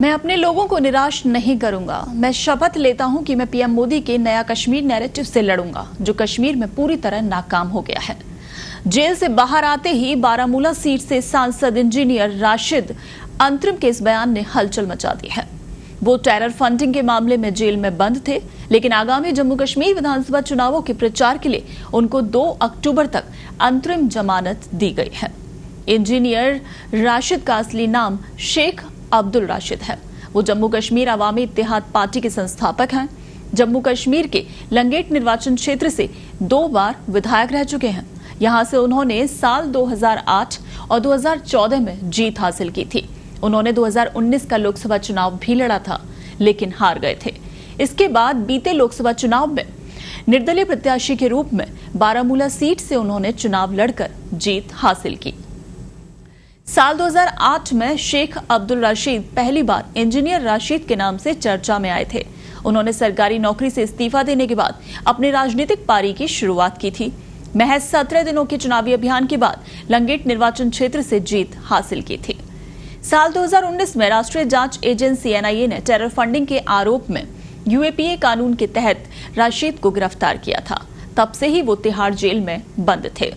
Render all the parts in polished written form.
मैं अपने लोगों को निराश नहीं करूंगा। मैं शपथ लेता हूं कि मैं पीएम मोदी के नया कश्मीर नैरेटिव से लड़ूंगा, जो कश्मीर में पूरी तरह नाकाम हो गया है। जेल से बाहर आते ही बारामूला सीट से सांसद इंजीनियर राशिद अंतरिम के इस बयान ने हलचल मचा दी है। वो टेरर फंडिंग के मामले में जेल में बंद थे, लेकिन आगामी जम्मू कश्मीर विधानसभा चुनावों के प्रचार के लिए उनको 2 अक्टूबर तक अंतरिम जमानत दी गई है। इंजीनियर राशिद का असली नाम शेख अब्दुल राशिद है। वो जम्मू कश्मीर अवामी इत्तेहाद पार्टी के संस्थापक हैं। जम्मू कश्मीर के लंगेट निर्वाचन क्षेत्र से 2 बार विधायक रह चुके हैं। यहां से उन्होंने साल 2008 और 2014 में जीत हासिल की थी। उन्होंने 2019 का लोकसभा चुनाव भी लड़ा था, लेकिन हार गए थे। इसके बाद बीते लोकसभा चुनाव में निर्दलीय प्रत्याशी के रूप में बारामूला सीट से उन्होंने चुनाव लड़कर जीत हासिल की। साल 2008 में शेख अब्दुल राशिद पहली बार इंजीनियर राशिद के नाम से चर्चा में आए थे। उन्होंने सरकारी नौकरी से इस्तीफा देने के बाद अपनी राजनीतिक पारी की शुरुआत की थी। महज 17 दिनों के चुनावी अभियान के बाद लंगेट निर्वाचन क्षेत्र से जीत हासिल की थी। साल 2019 में राष्ट्रीय जांच एजेंसी एनआईए ने टेरर फंडिंग के आरोप में यूएपीए कानून के तहत राशिद को गिरफ्तार किया था। तब से ही वो तिहाड़ जेल में बंद थे।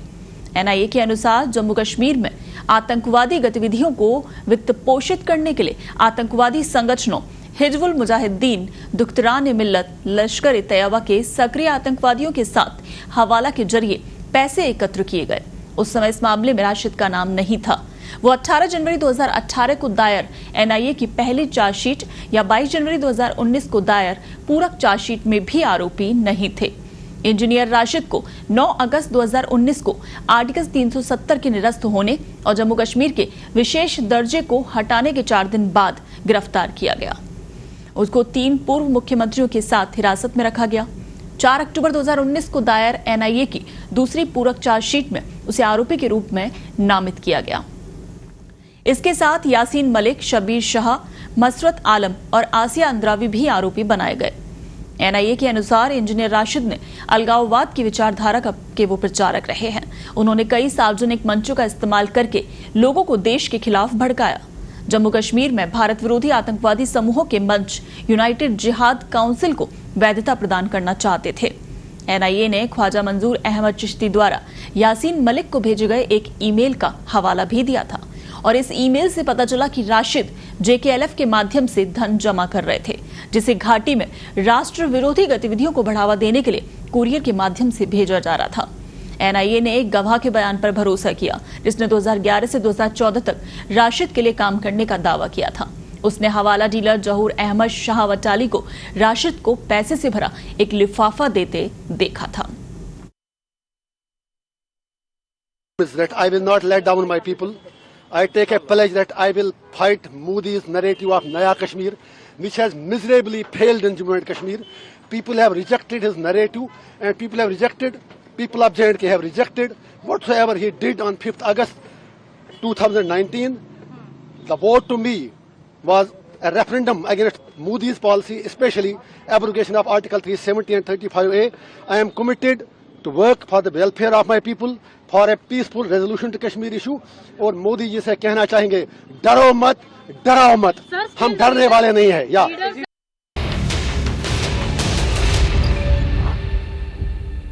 एनआईए के अनुसार जम्मू कश्मीर में आतंकवादी गतिविधियों को वित्त पोषित करने के लिए आतंकवादी संगठनों हिजबुल मुजाहिदीन, दुख्तरान मिल्लत, लश्कर तैयबा के सक्रिय आतंकवादियों के साथ हवाला के जरिए पैसे एकत्र किए गए। उस समय इस मामले में राशिद का नाम नहीं था। वो 18 जनवरी 2018 को दायर एनआईए की पहली चार्जशीट या 22 जनवरी 2019 को दायर पूरक चार्जशीट में भी आरोपी नहीं थे। इंजीनियर राशिद को 9 अगस्त 2019 को आर्टिकल 370 के निरस्त होने और जम्मू कश्मीर के विशेष दर्जे को हटाने के 4 दिन बाद गिरफ्तार किया गया। उसको 3 पूर्व मुख्यमंत्रियों के साथ हिरासत में रखा गया। 4 अक्टूबर 2019 को दायर एनआईए की दूसरी पूरक चार्जशीट में उसे आरोपी के रूप में नामित किया गया। इसके साथ यासीन मलिक, शबीर शाह, मसरत आलम और आसिया अंद्रावी भी आरोपी बनाए गए। एनआईए के अनुसार इंजीनियर राशिद ने अलगाववाद की विचारधारा के वो प्रचारक रहे हैं। उन्होंने कई सार्वजनिक मंचों का इस्तेमाल करके लोगों को देश के खिलाफ भड़काया। जम्मू कश्मीर में भारत विरोधी आतंकवादी समूहों के मंच यूनाइटेड जिहाद काउंसिल को वैधता प्रदान करना चाहते थे। एनआईए ने ख्वाजा मंजूर अहमद चिश्ती द्वारा यासीन मलिक को भेजे गए एक ईमेल का हवाला भी दिया था और इस ईमेल से पता चला कि राशिद जेकेएलएफ के माध्यम से धन जमा कर रहे थे, जिसे घाटी में राष्ट्र विरोधी गतिविधियों को बढ़ावा देने के लिए कुरियर के माध्यम से भेजा जा रहा था। एनआईए ने एक गवाह के बयान पर भरोसा किया, जिसने 2011 से 2014 तक राशिद के लिए काम करने का दावा किया था। उसने हवाला डीलर जहूर अहमद शाह वटाली को राशिद को पैसे से भरा एक लिफाफा देते देखा था। I will not let down my people. I take a pledge that I will fight Modi's narrative of Naya Kashmir, which has miserably failed in Jammu and Kashmir. People have rejected his narrative, and people of J&K have rejected whatsoever he did on 5th August 2019. The vote to me was a referendum against Modi's policy, especially abrogation of Article 370 and 35A. I am committed to work for the welfare of my people, for a peaceful resolution to Kashmir issue. और मोदी जी से कहना चाहेंगे, डरो मत, डराओ मत, हम डरने वाले नहीं हैं।